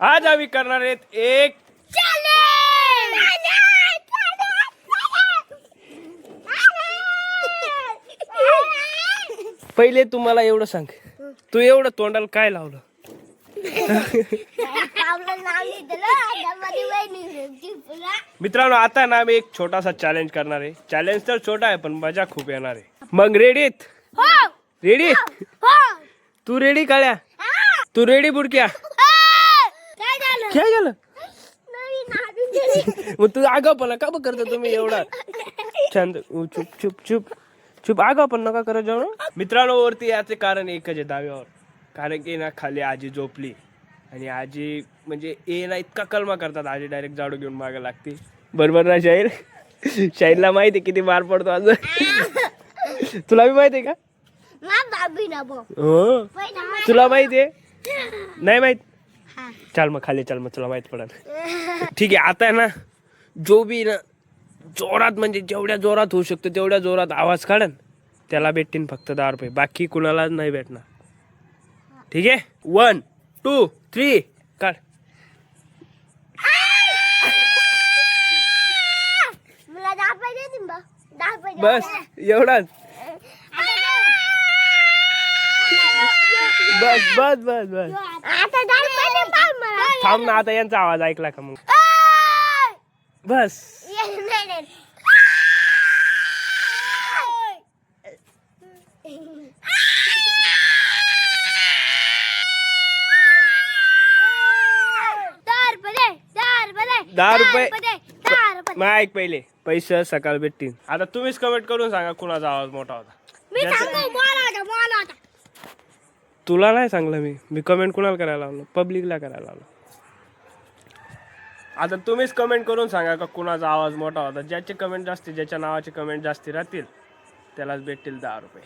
आज आम्ही करणार आहेत एक पहिले तुम्हाला एवढं सांग, तू एवढं तोंडाला काय लावलं? मित्रांनो आता ना आम्ही एक छोटासा चॅलेंज करणार आहे. चॅलेंज तर छोटा आहे पण मजा खूप येणार आहे. मग रेडीत? रेडी? तू रेडी काळ्या? तू रेडी बुडक्या? काय झालं? मग तू आगाऊपणा का करतो तुम्ही एवढा? शांत चुप चुप चुप चुप. आगाऊपणा नका करत जाऊ. मित्रांनो वरती याचे कारण एकच आहे दाव्यावर. कारण की ना खाली आजी झोपली आणि आजी म्हणजे ए ना इतका कलमा करतात. आजी डायरेक्ट झाडू घेऊन मागे लागते. बरोबर ना शाहीर? शाहीरला माहिती आहे किती मार पडतो आज. तुला बी माहिती आहे का? हो तुला माहिती आहे? नाही माहित? चल मग खाली चल, मग तुला माहित पडेल. ठीक आहे आता ना जो बी ना जोरात म्हणजे जेवढ्या जोरात होऊ शकतो तेवढ्या जोरात आवाज काढन त्याला भेटतील फक्त 10 रुपये. बाकी कुणाला नाही भेटणार. ठीक आहे 1 2 3 काढ. बस एवढाच. बस बस बस बस थांब ना आता यांचा आवाज ऐकला का मग बस. दहा रुपये मग ऐक पहिले पैसे सकाळ भेटतील. आता तुम्हीच कमेंट करून सांगा कुणाचा आवाज मोठा होता. तुला नाही सांगलं मी कमेंट कुणाला करायला लावलं? पब्लिकला करायला लावलं. आता तुम्हीच कमेंट करून सांगा का कुणाचा आवाज मोठा होता. ज्याचे कमेंट जास्ती ज्याच्या नावाचे कमेंट जास्ती राहतील त्यालाच भेटतील 10 रुपये.